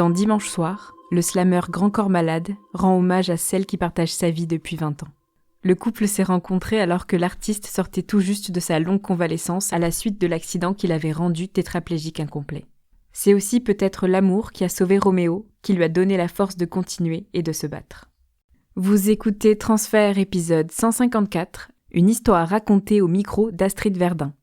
Dans Dimanche soir, le slammer Grand Corps Malade rend hommage à celle qui partage sa vie depuis 20 ans. Le couple s'est rencontré alors que l'artiste sortait tout juste de sa longue convalescence à la suite de l'accident qui l'avait rendu tétraplégique incomplet. C'est aussi peut-être l'amour qui a sauvé Roméo, qui lui a donné la force de continuer et de se battre. Vous écoutez Transfert épisode 154, une histoire racontée au micro d'Astrid Verdun.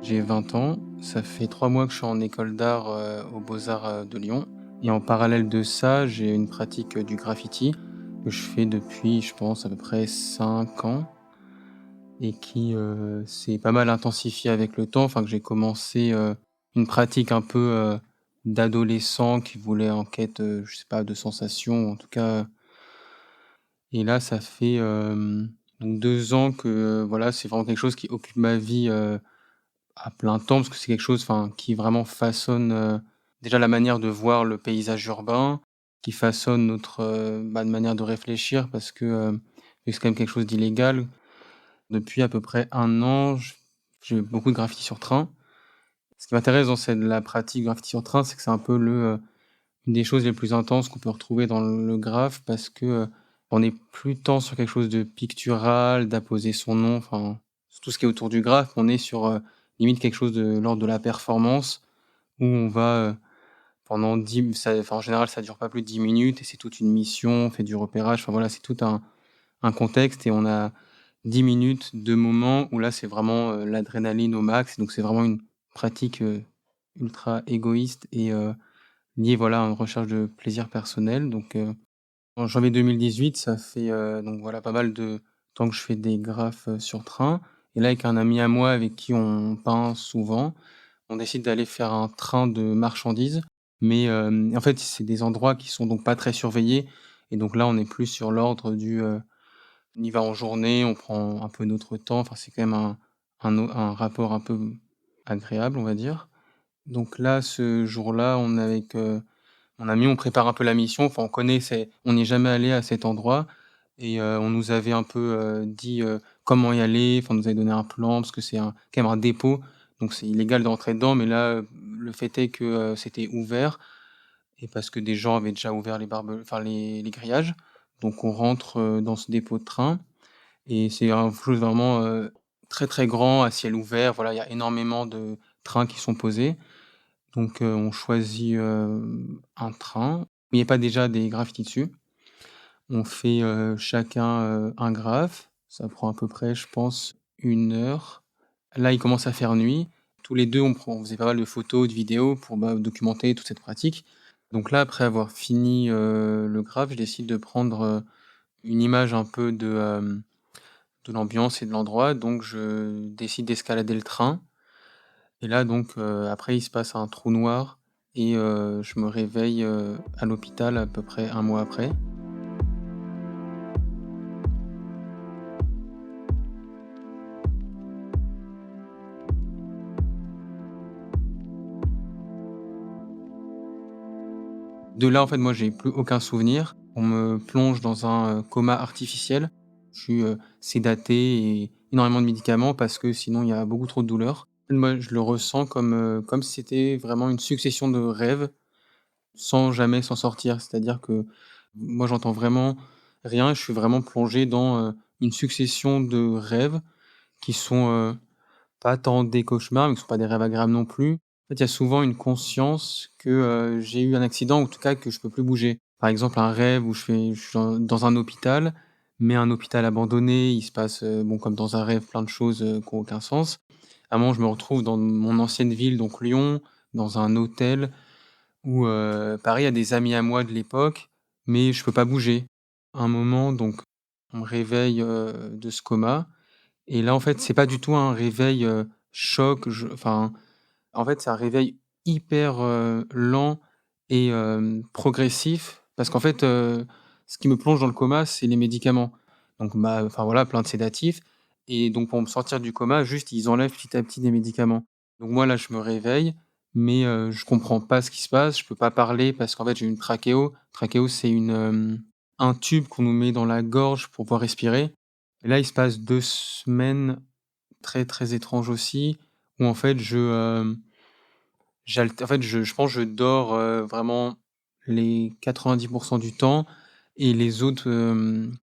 J'ai 20 ans, ça fait 3 mois que je suis en école d'art aux Beaux-Arts de Lyon. Et en parallèle de ça, j'ai une pratique du graffiti que je fais depuis, je pense, à peu près 5 ans et qui s'est pas mal intensifié avec le temps. Enfin, que j'ai commencé une pratique un peu d'adolescent qui voulait en quête, je sais pas, de sensations, en tout cas. Et là, ça fait donc 2 ans que voilà, c'est vraiment quelque chose qui occupe ma vie. À plein temps, parce que c'est quelque chose, enfin, qui vraiment façonne, déjà la manière de voir le paysage urbain, qui façonne notre, manière de réfléchir parce que, vu que c'est quand même quelque chose d'illégal. Depuis à peu près 1 an, j'ai beaucoup de graffiti sur train. Ce qui m'intéresse dans la pratique du graffiti sur train, c'est que c'est un peu une des choses les plus intenses qu'on peut retrouver dans le graphe parce que, on n'est plus tant sur quelque chose de pictural, d'apposer son nom, enfin, sur tout ce qui est autour du graphe. On est sur, limite quelque chose de l'ordre de la performance où on va, pendant 10 ça enfin, en général, ça dure pas plus de 10 minutes et c'est toute une mission, on fait du repérage, enfin voilà, c'est tout un contexte et on a 10 minutes de moments où là, c'est vraiment, l'adrénaline au max. Donc c'est vraiment une pratique, ultra égoïste et liée, voilà, à une recherche de plaisir personnel. Donc en janvier 2018, ça fait, donc voilà, pas mal de temps que je fais des graphes, sur train. Et là, avec un ami à moi avec qui on peint souvent, on décide d'aller faire un train de marchandises. Mais en fait, c'est des endroits qui sont donc pas très surveillés et donc là, on est plus sur l'ordre du, on y va en journée, on prend un peu notre temps. Enfin, c'est quand même un rapport un peu agréable, on va dire. Donc là, ce jour-là, on est avec, mon ami, on prépare un peu la mission, enfin on n'est jamais allé à cet endroit et on nous avait un peu, dit, comment y aller, enfin on nous avait donné un plan parce que c'est quand même un dépôt, donc c'est illégal d'entrer dedans, mais là, le fait est que, c'était ouvert et parce que des gens avaient déjà ouvert les grillages. Donc on rentre, dans ce dépôt de train et c'est un chose vraiment, très, très grand à ciel ouvert. Voilà, il y a énormément de trains qui sont posés. Donc, on choisit, un train où il y a pas déjà des graffitis dessus. On fait, chacun, un graphe. Ça prend à peu près, je pense, 1 heure. Là, il commence à faire nuit. Tous les 2, on faisait pas mal de photos, de vidéos pour, documenter toute cette pratique. Donc là, après avoir fini, le graphe, je décide de prendre, une image un peu de l'ambiance et de l'endroit. Donc je décide d'escalader le train. Et là donc, après il se passe un trou noir et je me réveille, à l'hôpital à peu près 1 mois après. De là, en fait, moi, j'ai plus aucun souvenir. On me plonge dans un, coma artificiel. Je suis, sédaté et énormément de médicaments parce que sinon il y a beaucoup trop de douleur. Moi, je le ressens comme si c'était vraiment une succession de rêves sans jamais s'en sortir. C'est-à-dire que moi, j'entends vraiment rien et je suis vraiment plongé dans, une succession de rêves qui sont, pas tant des cauchemars, mais qui sont pas des rêves agréables non plus. En fait, il y a souvent une conscience que, j'ai eu un accident ou en tout cas que je peux plus bouger. Par exemple, un rêve où je suis dans un hôpital, mais un hôpital abandonné, il se passe, bon, comme dans un rêve, plein de choses, qui ont aucun sens. À un moment, je me retrouve dans mon ancienne ville, donc Lyon, dans un hôtel où, pareil, il y a des amis à moi de l'époque, mais je peux pas bouger. À un moment, donc, on me réveille, de ce coma et là, en fait, c'est pas du tout un réveil, choc, en fait, c'est un réveil hyper, lent et progressif parce qu'en fait, ce qui me plonge dans le coma, c'est les médicaments. Donc enfin voilà, plein de sédatifs et donc pour me sortir du coma, juste, ils enlèvent petit à petit des médicaments. Donc moi, là, je me réveille, mais je comprends pas ce qui se passe, je peux pas parler parce qu'en fait, j'ai une trachéo. Trachéo, c'est une, un tube qu'on nous met dans la gorge pour pouvoir respirer. Et là, il se passe 2 semaines très, très étranges aussi, où en fait je pense que je dors, vraiment les 90 du temps et les autres,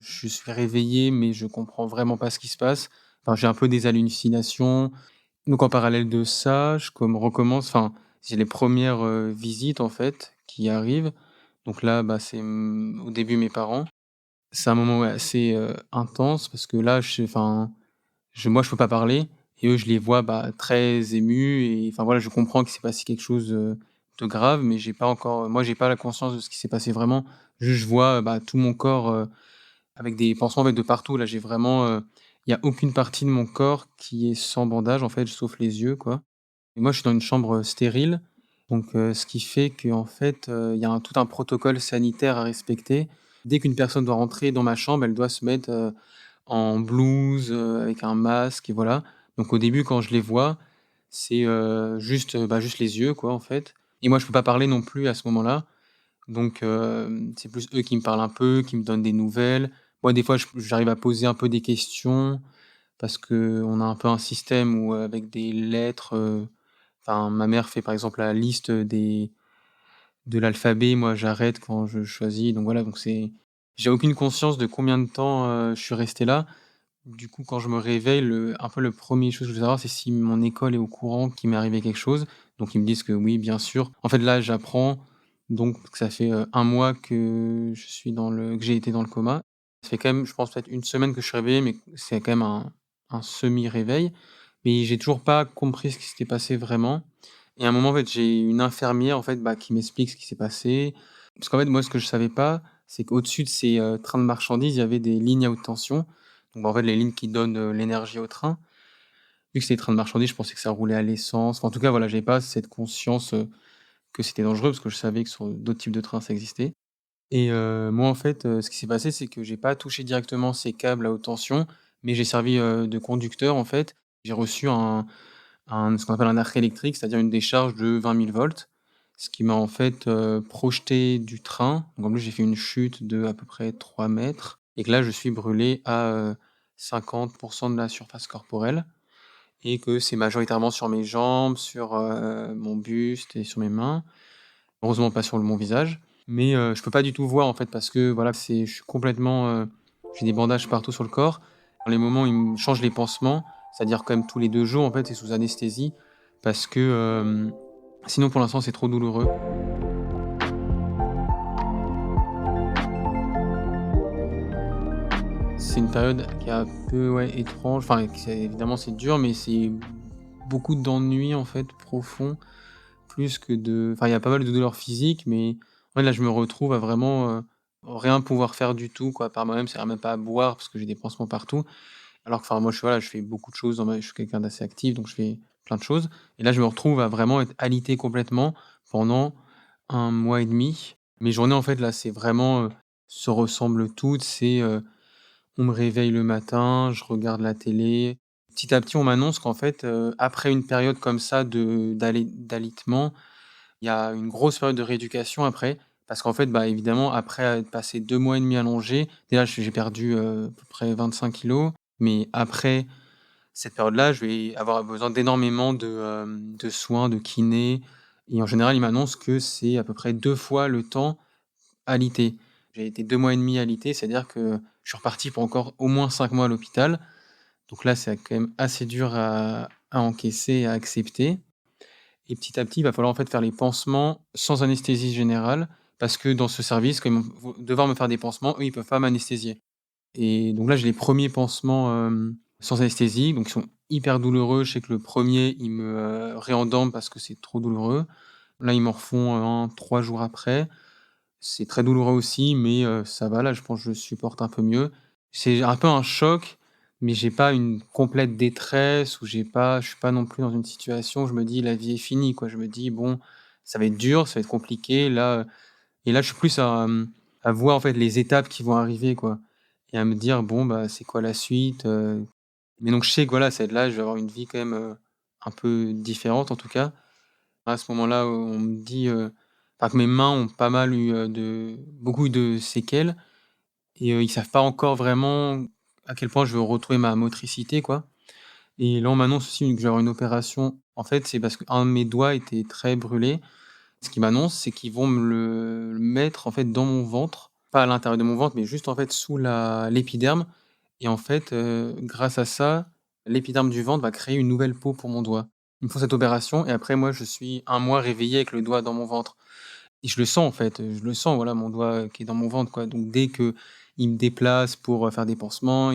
je suis réveillé, mais je comprends vraiment pas ce qui se passe. Enfin, j'ai un peu des hallucinations. Donc en parallèle de ça, je comme recommence enfin, j'ai les premières res visites en fait qui arrivent. Donc là, bah, c'est, au début mes parents. C'est un moment, ouais, assez, intense parce que là, moi, je peux pas parler et eux, je les vois, bah, très émus et enfin, voilà, je comprends qu'il s'est passé quelque chose, de grave, mais j'ai pas encore moi, j'ai pas la conscience de ce qui s'est passé vraiment. Juste, je vois, bah, tout mon corps, avec des pansements, en fait, de partout. Là, j'ai vraiment, il y a aucune partie de mon corps qui est sans bandage, en fait, sauf les yeux, quoi. Et moi, je suis dans une chambre, stérile, donc ce qui fait qu'en fait, il y a tout un protocole sanitaire à respecter. Dès qu'une personne doit rentrer dans ma chambre, elle doit se mettre, en blouse, avec un masque et voilà. Donc au début, quand je les vois, c'est, juste, bah, juste les yeux, quoi, en fait. Et moi, je peux pas parler non plus à ce moment-là. Donc c'est plus eux qui me parlent un peu, qui me donnent des nouvelles. Moi, des fois, j'arrive à poser un peu des questions parce qu'on a un peu un système où, avec des lettres, enfin, ma mère fait, par exemple, la liste de l'alphabet. Moi, j'arrête quand je choisis. Donc voilà, donc j'ai aucune conscience de combien de temps, je suis resté là. Du coup, quand je me réveille, le 1er chose que je veux savoir, c'est si mon école est au courant qu'il m'est arrivé quelque chose. Donc ils me disent que oui, bien sûr. En fait, là, j'apprends donc que ça fait, 1 mois que j'ai été dans le coma. Ça fait quand même, je pense, peut-être une semaine que je suis réveillé, mais c'est quand même un semi-réveil. Mais j'ai toujours pas compris ce qui s'était passé vraiment. Et à un moment, en fait, j'ai une infirmière, en fait, bah, qui m'explique ce qui s'est passé. Parce qu'en fait, moi, ce que je savais pas, c'est qu'au-dessus de ces, trains de marchandises, il y avait des lignes à haute tension. Donc, bah, en fait, les lignes qui donnent, l'énergie au train. Vu que c'était des trains de marchandises, je pensais que ça roulait à l'essence. Enfin, en tout cas, voilà, j'avais pas cette conscience, que c'était dangereux parce que je savais que sur d'autres types de trains, ça existait. Et moi, en fait, ce qui s'est passé, c'est que j'ai pas touché directement ces câbles à haute tension, mais j'ai servi, de conducteur, en fait. J'ai reçu ce qu'on appelle un arc électrique, c'est-à-dire une décharge de 20 000 volts, ce qui m'a, en fait, projeté du train. Donc en plus, j'ai fait une chute de à peu près 3 mètres et que là, je suis brûlé à, 50 de la surface corporelle et que c'est majoritairement sur mes jambes, sur, mon buste et sur mes mains. Heureusement pas sur mon visage, mais je peux pas du tout voir, en fait, parce que voilà, je suis complètement, j'ai des bandages partout sur le corps. Dans les moments où ils me changent les pansements, c'est-à-dire quand même tous les 2 jours, en fait, c'est sous anesthésie parce que, sinon pour l'instant c'est trop douloureux. C'est une période qui est un peu, ouais, étrange, enfin, qui c'est évidemment c'est dur, mais c'est beaucoup d'ennuis, en fait, profonds, plus que enfin, il y a pas mal de douleurs physiques, mais ouais, là, je me retrouve à vraiment, rien pouvoir faire du tout, quoi, par moi-même, c'est-à-dire même pas à boire parce que j'ai des pansements partout. Alors que, enfin, moi, voilà, je fais beaucoup de choses je suis quelqu'un d'assez actif, donc je fais plein de choses et là, je me retrouve à vraiment être alité complètement pendant 1 mois et demi. Mes journées, en fait, là, c'est vraiment, se ressemblent toutes. On me réveille le matin, je regarde la télé. Petit à petit, on m'annonce qu'en fait, après une période comme ça d'alitement, il y a une grosse période de rééducation après. Parce qu'en fait, bah, évidemment, après être passé 2 mois et demi allongé, déjà j'ai perdu, à peu près 25 kilos. Mais après cette période-là, je vais avoir besoin d'énormément de soins, de kiné et en général, ils m'annoncent que c'est à peu près 2 fois le temps alité. J'ai été 2 mois et demi alité, c'est-à-dire que je suis reparti pour encore au moins 5 mois à l'hôpital. Donc là, c'est quand même assez dur à encaisser et à accepter et petit à petit, il va falloir en fait faire les pansements sans anesthésie générale parce que dans ce service, quand ils vont devoir me faire des pansements, eux, ils peuvent pas m'anesthésier et donc là, j'ai les premiers pansements, sans anesthésie, donc ils sont hyper douloureux. Je sais que le premier, il me, réendorment parce que c'est trop douloureux. Là, ils m'en refont un 3 jours après. C'est très douloureux aussi, mais ça va, là, je pense que je supporte un peu mieux. C'est un peu un choc, mais j'ai pas une complète détresse ou je suis pas non plus dans une situation où je me dis: «La vie est finie», quoi. Je me dis: «Bon, ça va être dur, ça va être compliqué». Là, et là, je suis plus à voir, en fait, les étapes qui vont arriver, quoi et à me dire: «Bon, bah, c'est quoi la suite?» Mais donc je sais que, voilà, ça va être là, je vais avoir une vie quand même, un peu différente, en tout cas. À ce moment-là, on me dit, enfin que mes mains ont pas mal eu, beaucoup de séquelles et ils savent pas encore vraiment à quel point je veux retrouver ma motricité, quoi. Et là, on m'annonce aussi que je vais avoir une opération. En fait, c'est parce qu'un de mes doigts était très brûlé. Ce qu'ils m'annoncent, c'est qu'ils vont me le mettre, en fait, dans mon ventre, pas à l'intérieur de mon ventre, mais juste, en fait, sous la l'épiderme et en fait, grâce à ça, l'épiderme du ventre va créer une nouvelle peau pour mon doigt. Ils me font cette opération et après moi, je suis un mois réveillé avec le doigt dans mon ventre et je le sens, en fait, je le sens, voilà, mon doigt, qui est dans mon ventre, quoi. Donc dès qu'ils me déplacent pour, faire des pansements,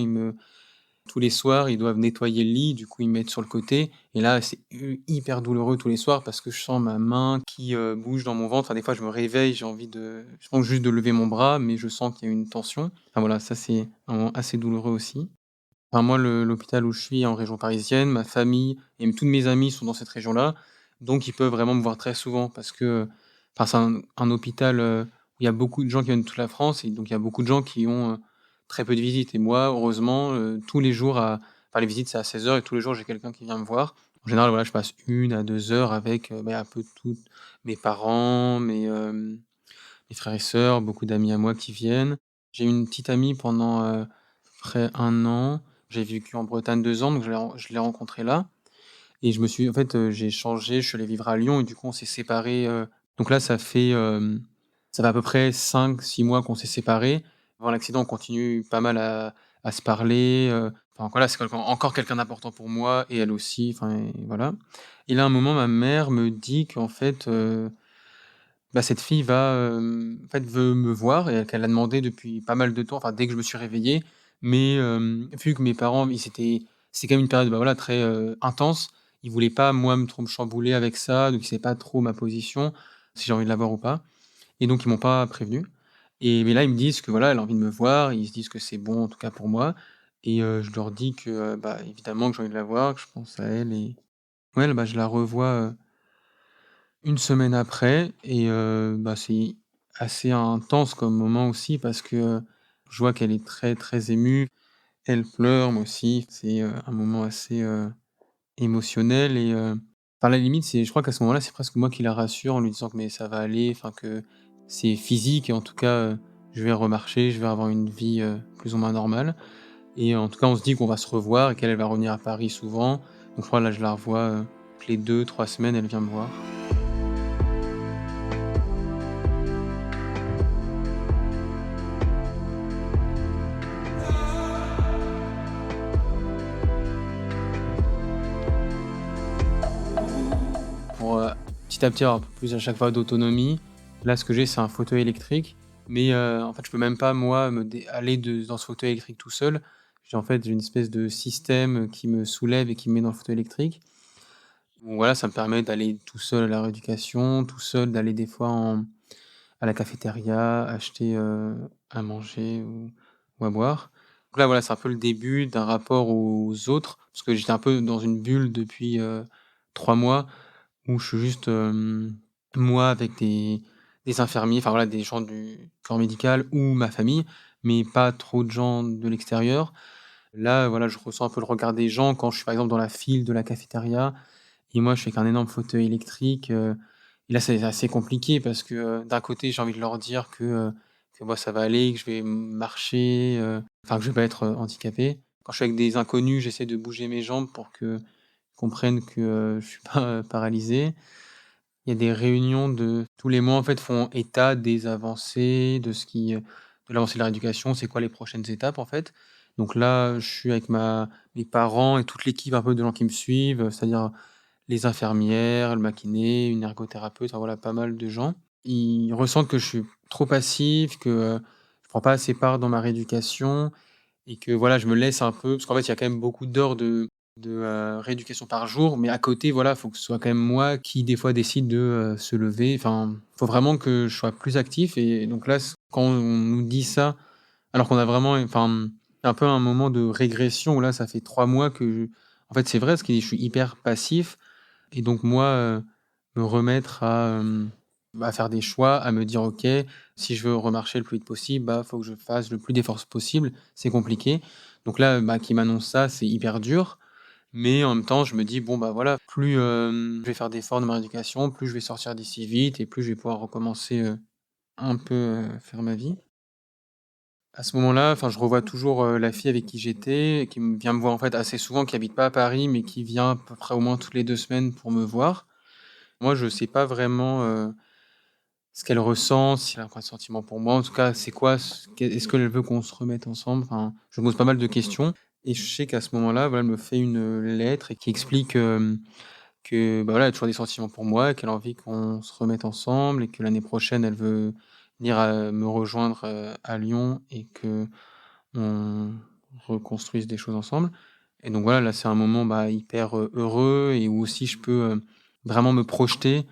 tous les soirs, ils doivent nettoyer le lit, du coup, ils me mettent sur le côté et là, c'est hyper douloureux tous les soirs parce que je sens ma main qui, bouge dans mon ventre. Enfin, des fois, je me réveille, je pense juste de lever mon bras, mais je sens qu'il y a une tension. Enfin, voilà, ça, c'est un moment assez douloureux aussi. Enfin, moi, l'hôpital où je suis en région parisienne, ma famille et même tous mes amis sont dans cette région-là, donc ils peuvent vraiment me voir très souvent parce que, enfin, c'est un hôpital, où il y a beaucoup de gens qui viennent de toute la France et donc il y a beaucoup de gens qui ont, très peu de visites et moi, heureusement, tous les jours les visites, c'est à 16 heures et tous les jours, j'ai quelqu'un qui vient me voir. En général, voilà, je passe 1 à 2 heures avec, un peu tous mes parents, mes frères et sœurs, beaucoup d'amis à moi qui viennent. J'ai eu une petite amie pendant, près 1 an. J'ai vécu en Bretagne 2 ans, donc je l'ai rencontrée là et en fait, j'ai changé, je suis allé vivre à Lyon et du coup, on s'est séparés, donc là, ça fait à peu près 5 6 mois qu'on s'est séparés. Avant l'accident, on continue pas mal à se parler, enfin voilà, c'est encore quelqu'un d'important pour moi et elle aussi, enfin et voilà et là, à un moment, ma mère me dit qu'en fait, cette fille en fait, veut me voir et qu'elle a demandé depuis pas mal de temps, enfin dès que je me suis réveillé, mais vu que mes parents, c'était quand même une période, voilà, très, intense. Ils voulaient pas, moi, trop me chambouler avec ça, donc ils savaient pas trop ma position, si j'ai envie de la voir ou pas et donc ils m'ont pas prévenu mais là, ils me disent que, voilà, elle a envie de me voir, ils se disent que c'est bon, en tout cas pour moi et je leur dis que, évidemment que j'ai envie de la voir, que je pense à elle et ouais, je la revois, 1 semaine après et c'est assez intense comme moment aussi parce que, je vois qu'elle est très, très émue. Elle pleure, moi aussi. C'est, un moment assez, émotionnel à la limite, je crois qu'à ce moment-là, c'est presque moi qui la rassure en lui disant que mais ça va aller, enfin que c'est physique et en tout cas, je vais remarcher, je vais avoir une vie, plus ou moins normale et en tout cas, on se dit qu'on va se revoir et qu'elle, elle va revenir à Paris souvent. Donc je crois là, je la revois, toutes les 2 3 semaines, elle vient me voir. Pour, petit à petit avoir un peu plus à chaque fois d'autonomie. Là, ce que j'ai, c'est un fauteuil électrique, mais en fait, je peux même pas moi me dé aller dans ce fauteuil électrique tout seul. J'ai une espèce de système qui me soulève et qui me met dans le fauteuil électrique. Bon voilà, ça me permet d'aller tout seul à la rééducation, tout seul d'aller des fois à la cafétéria, acheter, à manger ou à boire. Donc là, voilà, c'est un peu le début d'un rapport aux autres, parce que j'étais un peu dans une bulle depuis, 3 mois où je suis juste, moi avec des infirmiers, enfin voilà, des gens du corps médical ou ma famille, mais pas trop de gens de l'extérieur. Là, voilà, je ressens un peu le regard des gens quand je suis, par exemple, dans la file de la cafétéria et moi, je suis avec un énorme fauteuil électrique, et là, c'est assez compliqué parce que, d'un côté, j'ai envie de leur dire que moi, ça va aller, que je vais marcher, enfin, que je vais pas être, handicapé. Quand je suis avec des inconnus, j'essaie de bouger mes jambes pour qu'ils comprennent que, je suis pas, paralysé. Il y a des réunions de tous les mois, en fait, font état des avancées, de l'avancée de la rééducation, c'est quoi les prochaines étapes, en fait. Donc là, je suis avec mes parents et toute l'équipe un peu de gens qui me suivent, c'est-à-dire les infirmières, le makiné, une ergothérapeute, enfin voilà, pas mal de gens. Ils ressentent que je suis trop passif, que, je prends pas assez part dans ma rééducation et que voilà, je me laisse un peu parce qu'en fait, il y a quand même beaucoup d'heures de rééducation par jour, mais à côté, voilà, il faut que ce soit quand même moi qui, des fois, décide de, se lever. Enfin, il faut vraiment que je sois plus actif et donc là, quand on nous dit ça, alors qu'on a vraiment enfin, un peu un moment de régression où là, ça fait 3 mois en fait, c'est vrai, parce que je suis hyper passif et donc moi, me remettre à faire des choix, à me dire: «OK, si je veux remarcher le plus vite possible, faut que je fasse le plus d'efforts possible». C'est compliqué. Donc là, qu'ils m'annoncent ça, c'est hyper dur, mais en même temps, je me dis: «Bon, voilà, plus, je vais faire d'efforts dans ma rééducation, plus je vais sortir d'ici vite et plus je vais pouvoir recommencer, un peu, faire ma vie». À ce moment-là, enfin, je revois toujours, la fille avec qui j'étais, qui vient me voir, en fait, assez souvent, qui habite pas à Paris, mais qui vient à peu près au moins toutes les 2 semaines pour me voir. Moi, je sais pas vraiment, ce qu'elle ressent, si elle a encore des sentiments pour moi. En tout cas, c'est quoi ce qu'est est-ce qu'elle veut qu'on se remette ensemble? Enfin, je me pose pas mal de questions et je sais qu'à ce moment-là, voilà, elle me fait une, lettre et qui explique, que, bah, voilà, elle a toujours des sentiments pour moi, qu'elle a envie qu'on se remette ensemble et que l'année prochaine, elle veut venir, me rejoindre, à Lyon et qu'on reconstruise des choses ensemble et donc voilà, là, c'est un moment, bah, hyper, heureux et où aussi je peux, vraiment me projeter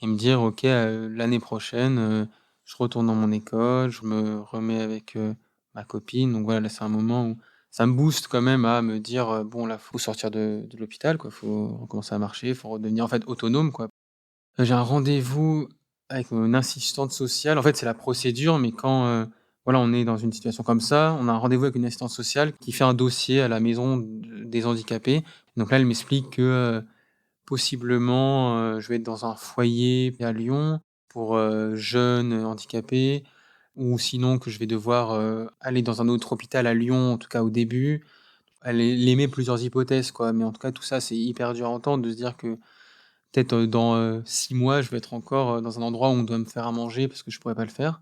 et me dire: «OK, l'année prochaine, je retourne dans mon école, je me remets avec, ma copine». Donc voilà, là, c'est un moment où ça me booste quand même à me dire, «Bon, là, faut sortir de l'hôpital, quoi. Faut recommencer à marcher, faut redevenir, en fait, autonome, quoi». J'ai un rendez-vous avec une assistante sociale. En fait, c'est la procédure, mais quand, voilà, on est dans une situation comme ça, on a un rendez-vous avec une assistante sociale qui fait un dossier à la maison des handicapés. Donc là, elle m'explique que, possiblement, je vais être dans un foyer à Lyon pour, jeunes, handicapés ou sinon que je vais devoir, aller dans un autre hôpital à Lyon, en tout cas au début. Elle émet plusieurs hypothèses, quoi, mais en tout cas tout ça, c'est hyper dur à entendre de se dire que peut-être, dans, 6 mois, je vais être encore, dans un endroit où on doit me faire à manger parce que je pourrais pas le faire.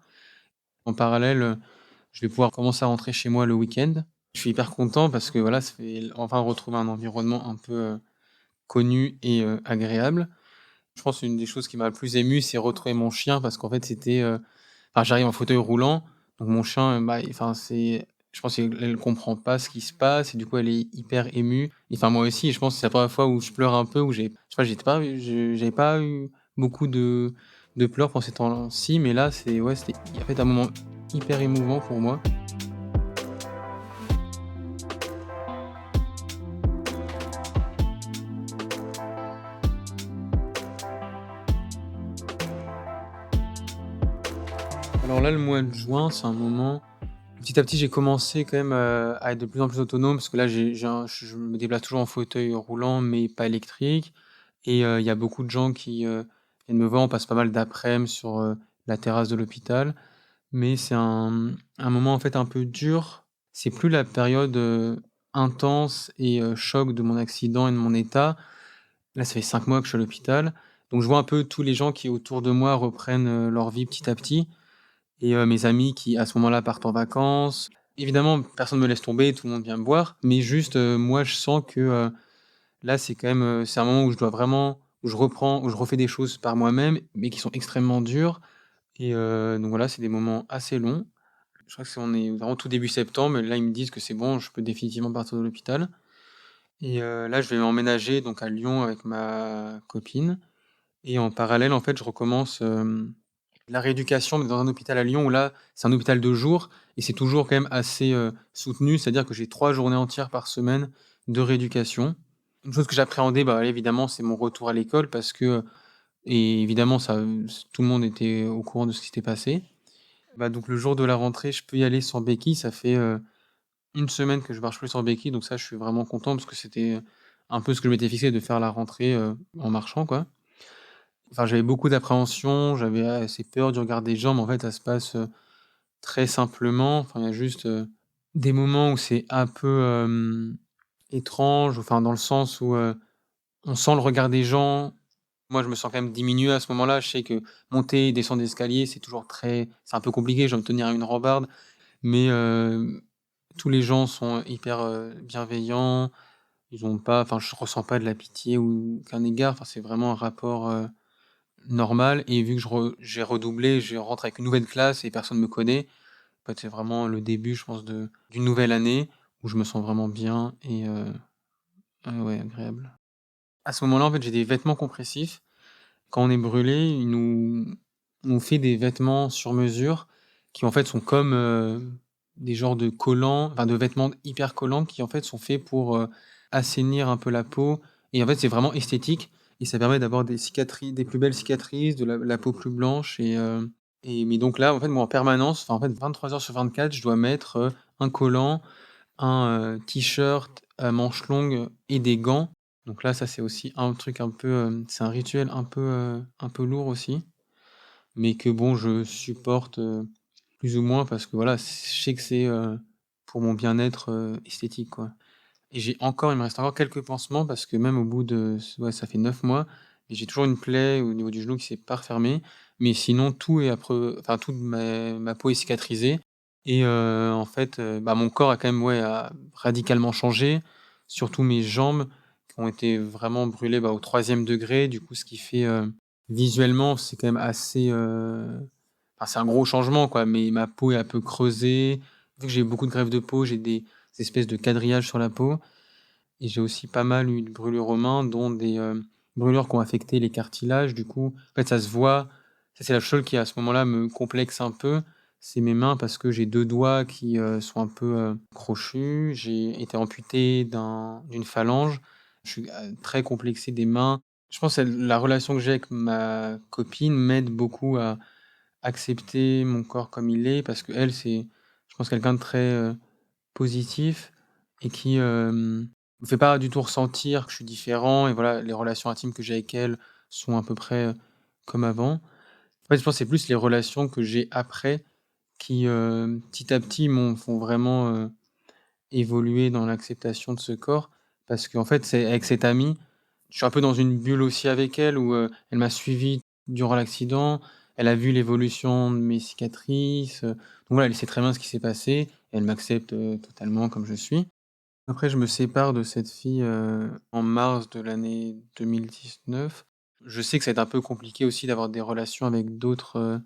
En parallèle, je vais pouvoir commencer à rentrer chez moi le week-end. Je suis hyper content parce que voilà, ça fait enfin retrouver un environnement un peu, connu et agréable. Je pense une des choses qui m'a le plus ému, c'est retrouver mon chien parce qu'en fait, c'était, enfin, j'arrive en fauteuil roulant, donc mon chien, bah, enfin, c'est je pense qu'elle comprend pas ce qui se passe et du coup, elle est hyper émue et enfin, moi aussi et je pense que c'est la première fois où je pleure un peu, où j'ai je sais pas, j'avais pas eu beaucoup de pleurs pendant ces temps-ci, mais là, c'est ouais, c'était en fait un moment hyper émouvant pour moi. Alors là, le mois de juin, c'est un moment petit à petit, j'ai commencé quand même, à être de plus en plus autonome parce que là, j'ai un je me déplace toujours en fauteuil roulant, mais pas électrique et il y a beaucoup de gens qui, viennent me voir. On passe pas mal d'aprèm sur, la terrasse de l'hôpital, mais c'est un moment, en fait, un peu dur. C'est plus la période, intense et choc de mon accident et de mon état. Là, ça fait 5 mois que je suis à l'hôpital, donc je vois un peu tous les gens qui, autour de moi, reprennent, leur vie petit à petit et mes amis qui, à ce moment-là, partent en vacances. Évidemment, personne me laisse tomber, tout le monde vient me voir, mais juste, moi, je sens que, là, c'est quand même, c'est un moment où je dois vraiment où je reprends, où je refais des choses par moi-même, mais qui sont extrêmement dures et donc voilà, c'est des moments assez longs. Je crois que c'est on est vraiment tout début septembre et là, ils me disent que c'est bon, je peux définitivement partir de l'hôpital et là, je vais emménager donc à Lyon avec ma copine et en parallèle, en fait, je recommence, la rééducation, mais dans un hôpital à Lyon où là, c'est un hôpital de jour et c'est toujours quand même assez, soutenu. C'est-à-dire que j'ai 3 journées entières par semaine de rééducation. Une chose que j'appréhendais, bah, évidemment, c'est mon retour à l'école parce que, et évidemment ça, tout le monde était au courant de ce qui s'était passé. Bah, donc le jour de la rentrée, je peux y aller sans béquille. Ça fait, 1 semaine que je marche plus sans béquille, donc ça, je suis vraiment content parce que c'était un peu ce que je m'étais fixé de faire la rentrée, en marchant, quoi. Enfin, j'avais beaucoup d'appréhension, j'avais assez peur du regard des gens, mais en fait, ça se passe, très simplement. Enfin, il y a juste, des moments où c'est un peu, étrange, enfin, dans le sens où, on sent le regard des gens. Moi, je me sens quand même diminué à ce moment-là. Je sais que monter et descendre des escaliers, c'est un peu compliqué, je dois me tenir à une rambarde, mais tous les gens sont hyper, bienveillants. Ils ont pas enfin, je ressens pas de la pitié ou aucun égard. Enfin, c'est vraiment un rapport, normal et vu que j'ai redoublé, je rentre avec une nouvelle classe et personne me connaît. En fait, c'est vraiment le début, je pense, d'une nouvelle année où je me sens vraiment bien et ouais, agréable. À ce moment-là, en fait, j'ai des vêtements compressifs. Quand on est brûlé, ils nous fait des vêtements sur mesure qui, en fait, sont comme, des genres de collants, enfin, de vêtements hyper collants qui, en fait, sont faits pour, assainir un peu la peau et en fait, c'est vraiment esthétique et ça permet d'avoir des plus belles cicatrices, de la peau plus blanche et mais donc là, en fait, moi, en permanence, enfin, en fait, 23 heures sur 24, je dois mettre, un collant, un, t-shirt à manches longues et des gants. Donc là, ça, c'est aussi un truc un peu, c'est un rituel un peu lourd aussi, mais que bon, je supporte, plus ou moins parce que voilà, je sais que c'est, pour mon bien-être, esthétique, quoi. Et il me reste encore quelques pansements parce que même au bout de ouais, ça fait 9 mois et j'ai toujours une plaie au niveau du genou qui s'est pas refermée. Mais sinon tout est toute ma peau est cicatrisée et en fait, bah, mon corps a quand même, ouais, a radicalement changé. Surtout mes jambes qui ont été vraiment brûlées, bah, au 3e degré. Du coup, ce qui fait, visuellement, c'est quand même assez, c'est un gros changement, quoi. Mais ma peau est un peu creusée. Vu que j'ai beaucoup de greffes de peau, j'ai des espèces de quadrillages sur la peau. Et j'ai aussi pas mal eu de brûlures aux mains, dont des, brûlures qui ont affecté les cartilages. Du coup, en fait, ça se voit. Ça, c'est la chose qui, à ce moment-là, me complexe un peu. C'est mes mains parce que j'ai 2 doigts qui, sont un peu, crochus. J'ai été amputé d'une phalange. Je suis, très complexé des mains. Je pense que la relation que j'ai avec ma copine m'aide beaucoup à accepter mon corps comme il est parce qu'elle, c'est, je pense, quelqu'un de très, positif et qui, me fait pas du tout ressentir que je suis différent et voilà, les relations intimes que j'ai avec elle sont à peu près, comme avant. En fait, je pense que c'est plus les relations que j'ai après qui, petit à petit font vraiment, évoluer dans l'acceptation de ce corps. Parce qu'en fait, c'est avec cette amie, je suis un peu dans une bulle aussi avec elle où, elle m'a suivi durant l'accident. Elle a vu l'évolution de mes cicatrices, donc voilà, elle sait très bien ce qui s'est passé et elle m'accepte, totalement comme je suis. Après, je me sépare de cette fille, en mars de l'année 2019. Je sais que ça va être un peu compliqué aussi d'avoir des relations avec d'autres,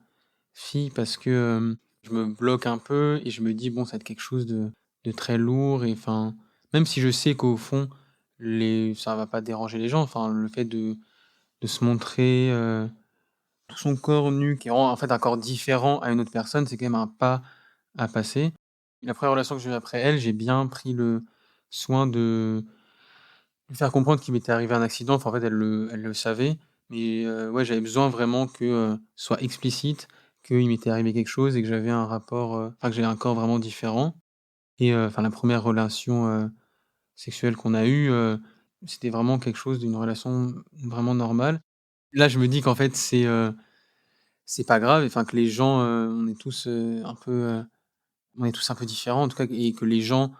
filles parce que, je me bloque un peu et je me dis: «Bon, ça va être quelque chose de très lourd» et enfin, même si je sais qu'au fond, ça va pas déranger les gens, enfin, le fait de se montrer, tout son corps nu qui rend en fait un corps différent à une autre personne, c'est quand même un pas à passer. La première relation que j'ai eue après elle, j'ai bien pris le soin de lui faire comprendre qu'il m'était arrivé un accident. Enfin, en fait, elle le savait, mais ouais, j'avais besoin vraiment que, ce soit explicite, qu'il m'était arrivé quelque chose et que j'avais un rapport, que j'avais un corps vraiment différent et enfin la première relation, sexuelle qu'on a eue, c'était vraiment quelque chose d'une relation vraiment normale. Là, je me dis qu'en fait, c'est pas grave, enfin que les gens, on est tous, on est tous un peu différents en tout cas et que les gens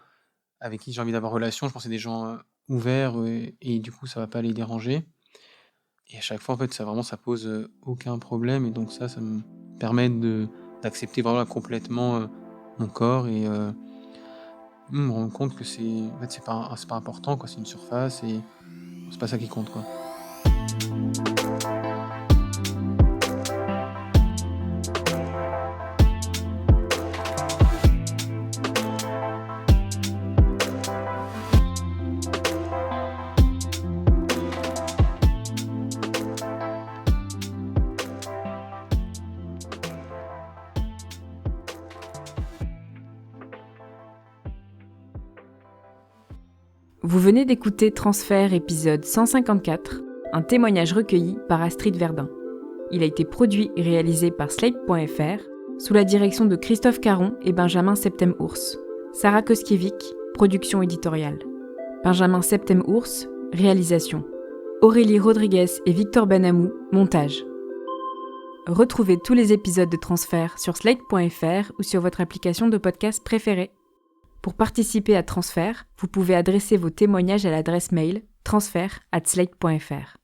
avec qui j'ai envie d'avoir relation, je pense que c'est des gens, ouverts, et du coup ça va pas les déranger et à chaque fois en fait ça pose, aucun problème et donc ça me permet d'accepter vraiment complètement, mon corps et me rendre compte que c'est pas important quoi, c'est une surface et c'est pas ça qui compte quoi. Vous venez d'écouter Transfert épisode 154, un témoignage recueilli par Astrid Verdun. Il a été produit et réalisé par Slate.fr, sous la direction de Christophe Caron et Benjamin Septem-Ours. Sarah Koskiewicz, production éditoriale. Benjamin Septem-Ours, réalisation. Aurélie Rodriguez et Victor Benamou, montage. Retrouvez tous les épisodes de Transfert sur Slate.fr ou sur votre application de podcast préférée. Pour participer à Transfert, vous pouvez adresser vos témoignages à l'adresse mail transfert@slate.fr.